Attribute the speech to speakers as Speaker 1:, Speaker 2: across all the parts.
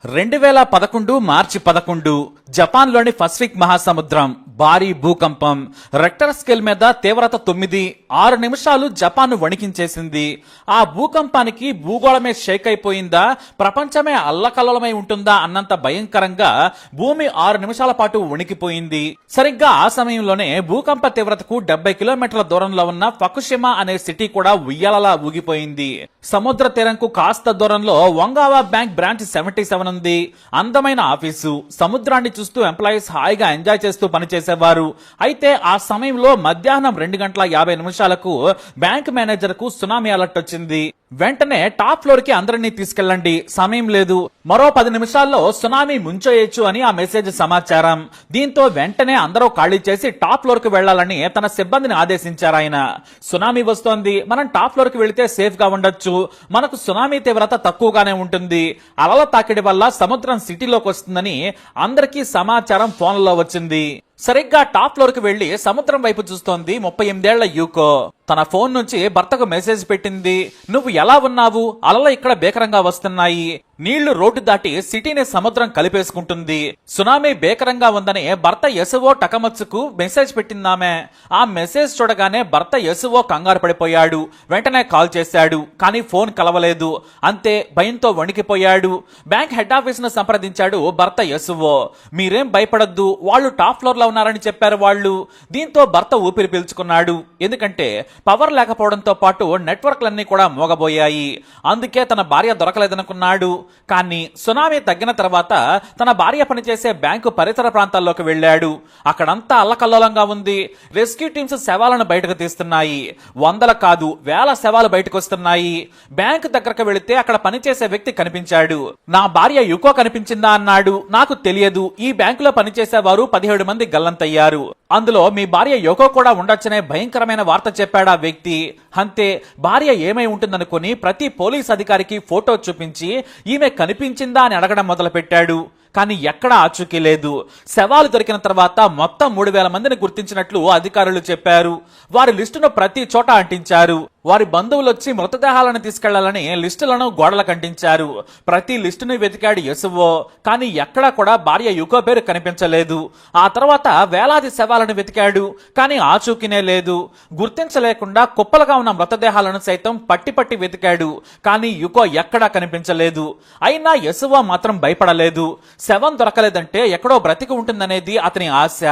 Speaker 1: 2011 మార్చి 11 జపాన్లోని పసిఫిక్ మహాసముద్రం భారీ భూకంపం రెక్టర్ స్కేల్ మీద తీవ్రత 9 6 నిమిషాలు జపాన్ వణికించేసింది. ఆ భూకంపానికి భూగోళమే షేక్ అయిపోయిందా, ప్రపంచమే అల్లకల్లోలమై ఉంటుందా అన్నంత భయంకరంగా భూమి 6 నిమిషాల పాటు వణికిపోయింది. సరిగ్గా ఆ సమయంలోనే భూకంప తీవ్రతకు 70 కిలోమీటర్ల దూరంలో ఉన్న ఫకుషిమా అనే సిటీ కూడా ఉయ్యాలలా ఊగిపోయింది. సముద్ర తీరంకు కాస్త దూరంలో వంగావా బ్యాంక్ బ్రాంచ్ 77 ఉంది. అందమైన ఆఫీసు, సముద్రాన్ని చూస్తూ ఎంప్లాయీస్ హాయిగా ఎంజాయ్ చేస్తూ పనిచేసేవారు. అయితే ఆ సమయంలో మధ్యాహ్నం 2:50 బ్యాంక్ మేనేజర్ కు సునామీ అలర్ట్ వచ్చింది. వెంటనే టాప్ ఫ్లోర్ కి అందరినీ తీసుకెళ్లండి, సమయం లేదు, మరో 10 నిమిషాల్లో సునామీ ముంచేయచ్చు అని ఆ మెసేజ్ సమాచారం. దీంతో వెంటనే అందరూ ఖాళీ చేసి టాప్ ఫ్లోర్ కి వెళ్లాలని తన సిబ్బందిని ఆదేశించారు ఆయన. సునామీ వస్తోంది, మనం టాప్ ఫ్లోర్ కి వెళితే సేఫ్ గా ఉండొచ్చు, మనకు సునామీ తీవ్రత తక్కువగానే ఉంటుంది, అలల తాకిడి వల్ల సముద్రం సిటీలోకి వస్తుందని అందరికీ సమాచారం ఫోన్లో వచ్చింది. సరిగ్గా టాప్ ఫ్లోర్ కి వెళ్లి సముద్రం వైపు చూస్తోంది 38 ఏళ్ల యూకో. తన ఫోన్ నుంచి భర్తకు మెసేజ్ పెట్టింది, నువ్వు ఎలా ఉన్నావు, అలలు ఇక్కడ భీకరంగా వస్తున్నాయి, నీళ్లు రోడ్డు దాటి సిటీని సముద్రం కలిపేసుకుంటుంది, సునామీ భీకరంగా ఉందని భర్త యసువో టకమత్సుకు మెసేజ్ పెట్టిందామె. ఆ మెసేజ్ చూడగానే భర్త యసువో కంగారు పడిపోయాడు. వెంటనే కాల్ చేశాడు, కానీ ఫోన్ కలవలేదు. అంతే, భయంతో వణికిపోయాడు. బ్యాంక్ హెడ్ ఆఫీస్ ను సంప్రదించాడు భర్త యసువో. మీరేం భయపడద్దు, వాళ్ళు టాప్ ఫ్లోర్ లో ఉన్నారని చెప్పారు వాళ్ళు. దీంతో భర్త ఊపిరి పీల్చుకున్నాడు. ఎందుకంటే పవర్ లేకపోవడంతో పాటు నెట్వర్క్లన్నీ కూడా మోగబోయాయి. అందుకే తన భార్య దొరకలేదనుకున్నాడు. కానీ సునామీ తగ్గిన తర్వాత తన భార్య పనిచేసే బ్యాంకు పరిసర ప్రాంతాల్లోకి వెళ్లాడు. అక్కడంతా అల్లకల్లోలంగా ఉంది. రెస్క్యూ టీమ్స్ శవాలను బయటకు తీస్తున్నాయి. వందల కాదు, వేల శవాలు బయటకు వస్తున్నాయి. బ్యాంకు దగ్గరకు వెళితే అక్కడ పనిచేసే వ్యక్తి కనిపించాడు. నా భార్య యుకో కనిపించిందా అన్నాడు. నాకు తెలియదు, ఈ బ్యాంకులో పనిచేసేవారు 17 మంది గల్లంతయ్యారు, అందులో మీ భార్య యోకో కూడా ఉండొచ్చనే భయంకరమైన వార్త చెప్పాడు ఆ వ్యక్తి. అంతే, భార్య ఏమై ఉంటుందనుకుని ప్రతి పోలీస్ అధికారికి ఫోటో చూపించి ఈమె కనిపించిందా అని అడగడం మొదలు పెట్టాడు. కానీ ఎక్కడా ఆచూకీ లేదు. శవాలు దొరికిన తర్వాత మొత్తం 3000 మందిని గుర్తించినట్లు అధికారులు చెప్పారు. వారి లిస్టును ప్రతి చోట అంటించారు. వారి బంధువులు వచ్చి మృతదేహాలను తీసుకెళ్లాలని లిస్టులను గోడలకు అంటించారు. ప్రతి లిస్టును వెతికాడు యసువో, కానీ ఎక్కడా కూడా భార్య యుకో పేరు కనిపించలేదు. ఆ తర్వాత వేలాది శవాలను వెతికాడు, కానీ ఆచూకీనే లేదు. గుర్తించలేకుండా కుప్పలుగా ఉన్న మృతదేహాలను సైతం పట్టి పట్టి వెతికాడు, కానీ యుకో ఎక్కడా కనిపించలేదు. అయినా యసువో మాత్రం భయపడలేదు. శవం దొరకలేదంటే ఎక్కడో బ్రతికి ఉంటుందనేది అతని ఆశ.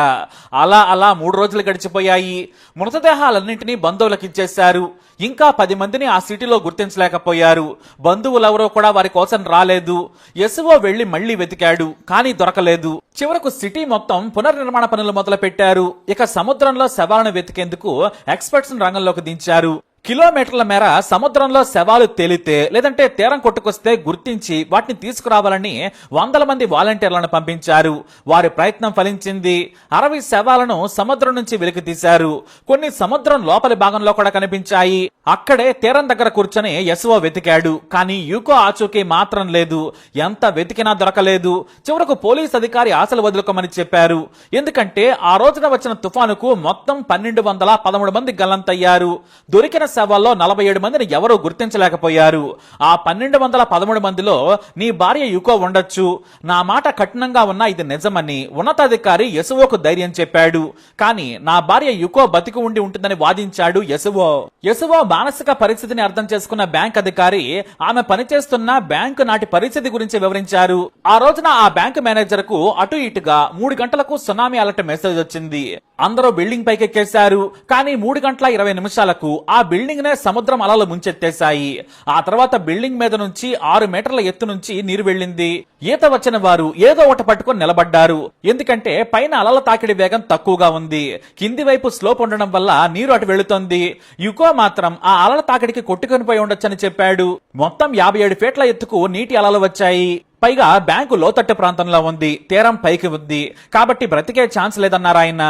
Speaker 1: అలా అలా 3 రోజులు గడిచిపోయాయి. మృతదేహాలన్నింటినీ బంధువులకు ఇచ్చేశారు. ఇంకా 10 మందిని ఆ సిటీలో గుర్తించలేకపోయారు. బంధువులెవరో కూడా వారి కోసం రాలేదు. యసువో వెళ్లి మళ్లీ వెతికాడు, కానీ దొరకలేదు. చివరకు సిటీ మొత్తం పునర్నిర్మాణ పనులు మొదలు పెట్టారు. ఇక సముద్రంలో శవాలను వెతికేందుకు ఎక్స్పర్ట్స్ రంగంలోకి దించారు. కిలోమీటర్ల మేర సముద్రంలో శవాలు తేలితే లేదంటే తీరం కొట్టుకొస్తే గుర్తించి వాటిని తీసుకురావాలని 100 మంది వాలంటీర్లను పంపించారు. వారి ప్రయత్నం ఫలించింది. 60 శవాలను సముద్రం నుంచి వెలికి తీశారు. కొన్ని సముద్రం లోపలి భాగంలో కూడా కనిపించాయి. అక్కడే తీరం దగ్గర కూర్చొని యసువో వెతికాడు, కానీ యూకో ఆచూకీ మాత్రం లేదు. ఎంత వెతికినా దొరకలేదు. చివరకు పోలీస్ అధికారి ఆశలు వదులుకోమని చెప్పారు. ఎందుకంటే ఆ రోజున వచ్చిన తుఫానుకు మొత్తం 1213 మంది గల్లంతయ్యారు. దొరికిన శవాల్లో 47 మందిని ఎవరూ గుర్తించలేకపోయారు. ఆ 1213 మందిలో నీ భార్య యుకో ఉండొచ్చు, నా మాట కఠినంగా ఉన్నా ఇది నిజమని ఉన్నతాధికారి యసువోకు ధైర్యం చెప్పాడు. కానీ నా భార్య యుకో బతికి ఉండి ఉంటుందని వాదించాడు యసువో. యసువో మానసిక పరిస్థితిని అర్థం చేసుకున్న బ్యాంక్ అధికారి ఆమె పనిచేస్తున్న బ్యాంకు నాటి పరిస్థితి గురించి వివరించారు. ఆ రోజున ఆ బ్యాంకు మేనేజర్ కు అటు ఇటుగా 3 గంటలకు సునామీ అలర్ట్ మెసేజ్ వచ్చింది. అందరూ బిల్డింగ్ పైకి ఎక్కేశారు. కానీ 3:20 ఆ బిల్డింగ్ నే సముద్రం అలలు ముంచెత్తేశాయి. ఆ తర్వాత బిల్డింగ్ మీద నుంచి 6 మీటర్ల ఎత్తు నుంచి నీరు వెళ్ళింది. ఈత వచ్చిన వారు ఏదో ఒకటి పట్టుకొని నిలబడ్డారు. ఎందుకంటే పైన అలల తాకిడి వేగం తక్కువగా ఉంది, కింది వైపు స్లోప్ ఉండడం వల్ల నీరు అటు వెళుతోంది. యుకో మాత్రం ఆ అలల తాకిడికి కొట్టుకొని పోయి ఉండొచ్చని చెప్పాడు. మొత్తం 57 ఫీట్ల ఎత్తుకు నీటి అలలు వచ్చాయి. పైగా బ్యాంకు లోతట్టు ప్రాంతంలో ఉంది, తీరం పైకి ఉంది, కాబట్టి బ్రతికే ఛాన్స్ లేదన్నారు ఆయన.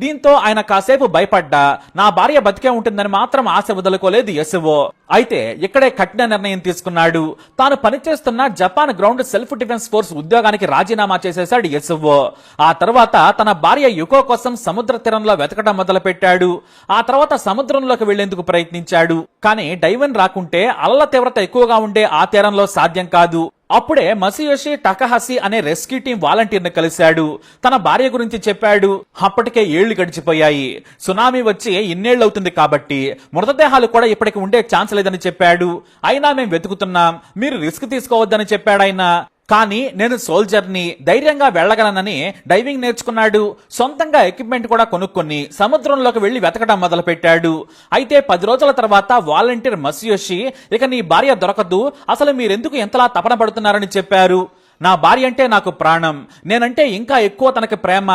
Speaker 1: దీంతో ఆయన కాసేపు భయపడ్డా నా భార్య బతికే ఉంటుందని మాత్రం ఆశ వదులుకోలేదు యసువో. అయితే ఇక్కడే కఠిన నిర్ణయం తీసుకున్నాడు. తాను పనిచేస్తున్న Japan ground self defence force ఉద్యోగానికి రాజీనామా చేసేశాడు యసువో. ఆ తర్వాత తన భార్య యుకో కోసం సముద్ర తీరంలో వెతకడం మొదలు పెట్టాడు. ఆ తర్వాత సముద్రంలోకి వెళ్లేందుకు ప్రయత్నించాడు. కానీ డైవన్ రాకుంటే అలల తీవ్రత ఎక్కువగా ఉండే ఆ తీరంలో సాధ్యం కాదు. అప్పుడే మసియోషి టకహసి అనే రెస్క్యూ టీం వాలంటీర్ ని కలిశాడు. తన భార్య గురించి చెప్పాడు. అప్పటికే ఏళ్లు గడిచిపోయాయి. సునామీ వచ్చి ఇన్నేళ్లు అవుతుంది కాబట్టి మృతదేహాలు కూడా ఇప్పటికి ఉండే ఛాన్స్ లేదని చెప్పాడు. అయినా మేము వెతుకుతున్నాం, మీరు రిస్క్ తీసుకోవద్దని చెప్పాడాయన. కానీ నేను సోల్జర్ని, ధైర్యంగా వెళ్లగలనని డైవింగ్ నేర్చుకున్నాడు. సొంతంగా ఎక్విప్మెంట్ కూడా కొనుక్కొని సముద్రంలోకి వెళ్లి వెతకడం మొదలు పెట్టాడు. అయితే 10 రోజుల తర్వాత వాలంటీర్ మసియోషి, ఇక నీ భార్య దొరకదు, అసలు మీరెందుకు ఎంతలా తపన పడుతున్నారని చెప్పారు. నా భార్య అంటే నాకు ప్రాణం, నేనంటే ఇంకా ఎక్కువ తనకి ప్రేమ.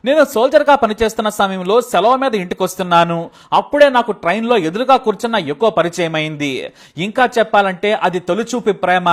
Speaker 1: నేను సోల్జర్ గా పనిచేస్తున్న సమయంలో సెలవు మీద ఇంటికి వస్తున్నాను. అప్పుడే నాకు ట్రైన్ లో ఎదురుగా కూర్చున్న ఎక్కువ పరిచయం అయింది. ఇంకా చెప్పాలంటే అది తొలిచూపి ప్రేమ.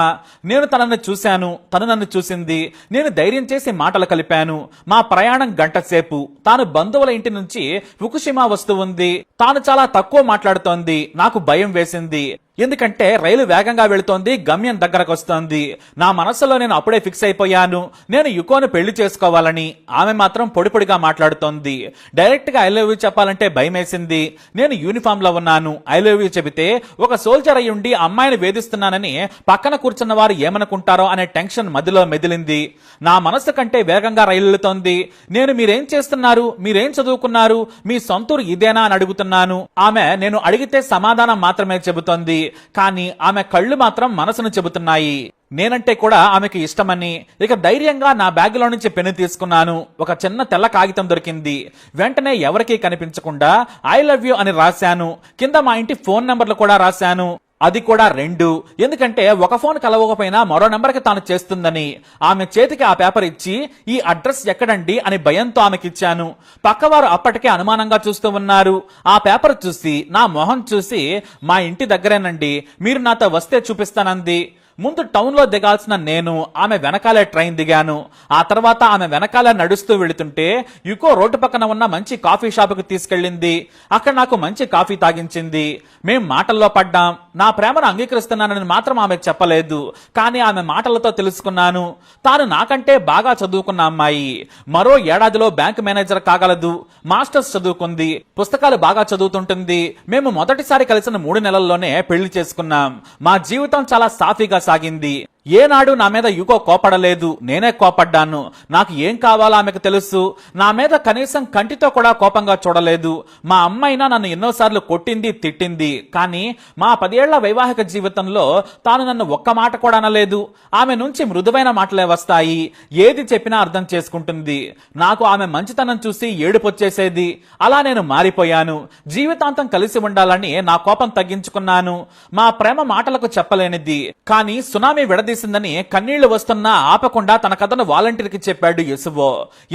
Speaker 1: నేను తనని చూశాను, తను నన్ను చూసింది. నేను ధైర్యం చేసి మాటలు కలిపాను. మా ప్రయాణం గంట సేపు. తాను బంధువుల ఇంటి నుంచి ఫుకుషిమా వస్తూ ఉంది. తాను చాలా తక్కువ మాట్లాడుతోంది. నాకు భయం వేసింది, ఎందుకంటే రైలు వేగంగా వెళుతోంది, గమ్యం దగ్గరకు వస్తోంది. నా మనసులో నేను అప్పుడే ఫిక్స్ అయిపోయాను, నేను యుకోను పెళ్లి చేసుకోవాలని. ఆమె మాత్రం పొడి పొడిగా మాట్లాడుతోంది. డైరెక్ట్ గా ఐ లవ్ యూ చెప్పాలంటే భయం వేసింది. నేను యూనిఫామ్ లో ఉన్నాను. ఐ లవ్ యూ చెబితే ఒక సోల్జర్ అయి ఉండి అమ్మాయిని వేధిస్తున్నానని పక్కన కూర్చున్న వారు ఏమనుకుంటారో అనే టెన్షన్ మధ్యలో మెదిలింది. నా మనసు కంటే వేగంగా రైలు వెళుతోంది. నేను మీరేం చేస్తున్నారు, మీరేం చదువుకున్నారు, మీ సొంతూరు ఇదేనా అని అడుగుతున్నాను. ఆమె నేను అడిగితే సమాధానం మాత్రమే చెబుతోంది, కానీ ఆమె కళ్ళు మాత్రం మనసును చెబుతున్నాయి. నేనంటే కూడా ఆమెకి ఇష్టమని. ఇక ధైర్యంగా నా బ్యాగ్ లో నుంచి పెన్ను తీసుకున్నాను. ఒక చిన్న తెల్ల కాగితం దొరికింది. వెంటనే ఎవరికీ కనిపించకుండా ఐ లవ్ యూ అని రాశాను. కింద మా ఇంటి ఫోన్ నంబర్లు కూడా రాశాను. అది కూడా 2. ఎందుకంటే ఒక ఫోన్ కలవకపోయినా మరో నెంబర్కి తాను చేస్తుందని. ఆమె చేతికి ఆ పేపర్ ఇచ్చి, ఈ అడ్రస్ ఎక్కడండి అని భయంతో ఆమెకిచ్చాను. పక్కవారు అప్పటికే అనుమానంగా చూస్తూ ఉన్నారు. ఆ పేపర్ చూసి నా మొహం చూసి, మా ఇంటి దగ్గరేనండి, మీరు నాతో వస్తే చూపిస్తానంది. ముందు టౌన్ లో దిగాల్సిన నేను ఆమె వెనకాలే ట్రైన్ దిగాను. ఆ తర్వాత ఆమె వెనకాలే నడుస్తూ వెళుతుంటే యుకో రోడ్డు పక్కన ఉన్న మంచి కాఫీ షాపుకి తీసుకెళ్ళింది. అక్కడ నాకు మంచి కాఫీ తాగించింది. మేం మాటల్లో పడ్డాం. నా ప్రేమను అంగీకరిస్తున్నానని మాత్రం ఆమెకు చెప్పలేదు, కానీ ఆమె మాటలతో తెలుసుకున్నాను, తాను నాకంటే బాగా చదువుకున్న అమ్మాయి. మరో ఏడాదిలో బ్యాంక్ మేనేజర్ కాగలదు. మాస్టర్స్ చదువుకుంది, పుస్తకాలు బాగా చదువుతుంటుంది. మేము మొదటిసారి కలిసిన 3 నెలల్లోనే పెళ్లి చేసుకున్నాం. మా జీవితం చాలా సాఫీగా సాగింది. ఏనాడు నా మీద యుకో కోపడలేదు, నేనే కోపడ్డాను. నాకు ఏం కావాలో ఆమెకు తెలుసు. నా మీద కనీసం కంటితో కూడా కోపంగా చూడలేదు. మా అమ్మైనా నన్ను ఎన్నోసార్లు కొట్టింది, తిట్టింది, కానీ మా 10 ఏళ్ల వైవాహిక జీవితంలో తాను నన్ను ఒక్క మాట కూడా అనలేదు. ఆమె నుంచి మృదువైన మాటలే వస్తాయి. ఏది చెప్పినా అర్థం చేసుకుంటుంది. నాకు ఆమె మంచితనం చూసి ఏడుపొచ్చేసేది. అలా నేను మారిపోయాను. జీవితాంతం కలిసి ఉండాలని నా కోపం తగ్గించుకున్నాను. మా ప్రేమ మాటలకు చెప్పలేనిది, కానీ సునామీ విడదీసిందని కన్నీళ్లు వస్తున్నా ఆపకుండా తన కథను వాలంటీర్ కి చెప్పాడు ఎస్ఓ.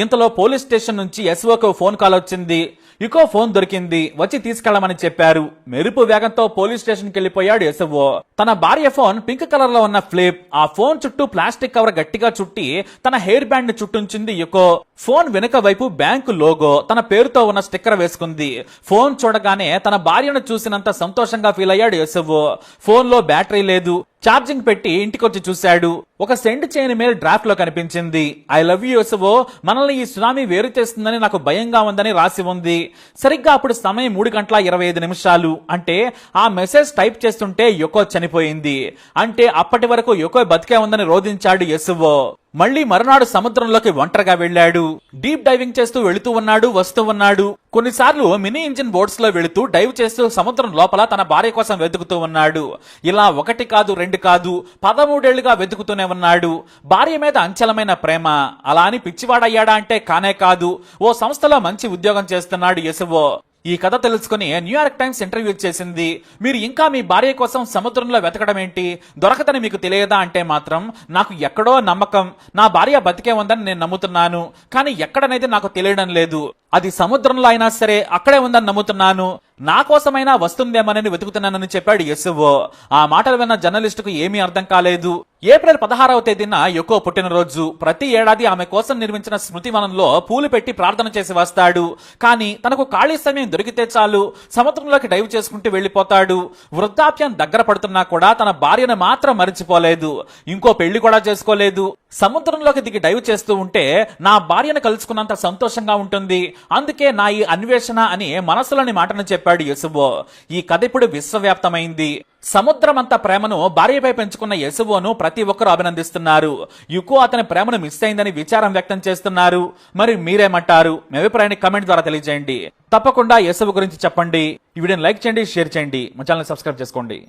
Speaker 1: ఇంతలో పోలీస్ స్టేషన్ నుంచి ఎస్ఓకు ఫోన్ కాల్ వచ్చింది. యుకో ఫోన్ దొరికింది, వచ్చి తీసుకెళ్లమని చెప్పారు. మెరుపు వేగంతో పోలీస్ స్టేషన్ కి వెళ్లిపోయాడు ఎస్ఓ. తన భార్య ఫోన్ పింక్ కలర్ లో ఉన్న ఫ్లిప్. ఆ ఫోన్ చుట్టూ ప్లాస్టిక్ కవర్ గట్టిగా చుట్టి తన హెయిర్ బ్యాండ్ ని చుట్టుంచింది యుకో. ఫోన్ వెనుక వైపు బ్యాంకు లోగో, తన పేరుతో ఉన్న స్టిక్కర్ వేసుకుంది. ఫోన్ చూడగానే తన భార్యను చూసినంత సంతోషంగా ఫీల్ అయ్యాడు ఎస్ఓ. ఫోన్ లో బ్యాటరీ లేదు. ఛార్జింగ్ పెట్టి ఇంటికొచ్చి చూశాడు. ఒక సెండ్ చేయని మెయిల్ డ్రాఫ్ట్ లో కనిపించింది. ఐ లవ్ యూ ఎస్ఓ, మనల్ని ఈ సునామీ వేరు చేస్తుందని నాకు భయంగా ఉందని రాసి ఉంది. సరిగ్గా అప్పుడు సమయం 3:25 అంటే ఆ మెసేజ్ టైప్ చేస్తుంటే యుకో చనిపోయింది. అంటే అప్పటి వరకు యుకో బతికే ఉందని రోధించాడు ఎస్ఓ. మళ్లీ మరునాడు సముద్రంలోకి ఒంటరిగా వెళ్లాడు. డీప్ డైవింగ్ చేస్తూ వెళుతూ ఉన్నాడు, వస్తూ ఉన్నాడు. కొన్నిసార్లు మినీ ఇంజిన్ బోట్స్ లో వెళుతూ డైవ్ చేస్తూ సముద్రం లోపల తన భార్య కోసం వెతుకుతూ ఉన్నాడు. ఇలా 1 కాదు 2 కాదు 13 ఏళ్లుగా వెతుకుతూనే ఉన్నాడు. భార్య మీద అంచలమైన ప్రేమ. అలా అని పిచ్చివాడయ్యాడా అంటే కానే కాదు. ఓ సంస్థలో మంచి ఉద్యోగం చేస్తున్నాడు ఎస్ఓ. ఈ కథ తెలుసుకుని న్యూయార్క్ టైమ్స్ ఇంటర్వ్యూ చేసింది. మీరు ఇంకా మీ భార్య కోసం సముద్రంలో వెతకడం ఏంటి, దొరకదని మీకు తెలియదా అంటే మాత్రం, నాకు ఎక్కడో నమ్మకం, నా భార్య బతికే ఉందని నేను నమ్ముతున్నాను, కానీ ఎక్కడనేది నాకు తెలియడం లేదు. అది సముద్రంలో అయినా సరే అక్కడే ఉందని నమ్ముతున్నాను. నా కోసమైనా వస్తుందేమోనని వెతుకుతున్నానని చెప్పాడు ఎస్ఓ. ఆ మాటలు విన్న జర్నలిస్టుకు ఏమీ అర్థం కాలేదు. ఏప్రిల్ 16వ తేదీన యుకో పుట్టినరోజు. ప్రతి ఏడాది ఆమె కోసం నిర్మించిన స్మృతివనంలో పూలు పెట్టి ప్రార్థన చేసి వస్తాడు. కానీ తనకు ఖాళీ సమయం దొరికితే చాలు సముద్రంలోకి డైవ్ చేసుకుంటూ వెళ్లిపోతాడు. వృద్ధాప్యం దగ్గర పడుతున్నా కూడా తన భార్యను మాత్రం మరిచిపోలేదు. ఇంకో పెళ్లి కూడా చేసుకోలేదు. సముద్రంలోకి దిగి డైవ్ చేస్తూ ఉంటే నా భార్యను కలుసుకున్నంత సంతోషంగా ఉంటుంది. అందుకే నా ఈ అన్వేషణ అని మనసులోని మాటను చెప్పాడు యెసువో. ఈ కథ ఇప్పుడు విశ్వవ్యాప్తమైంది. సముద్రమంత ప్రేమను భార్యపై పెంచుకున్న యెసువోను ప్రతి ఒక్కరూ అభినందిస్తున్నారు. యుకో అతని ప్రేమను మిస్ అయిందని విచారం వ్యక్తం చేస్తున్నారు. మరి మీరేమంటారు? మీ అభిప్రాయాన్ని కమెంట్ ద్వారా తెలియజేయండి. తప్పకుండా యెసువు గురించి చెప్పండి. ఈ వీడియోని లైక్ చేయండి, షేర్ చేయండి, మా ఛానల్ సబ్స్క్రైబ్ చేసుకోండి.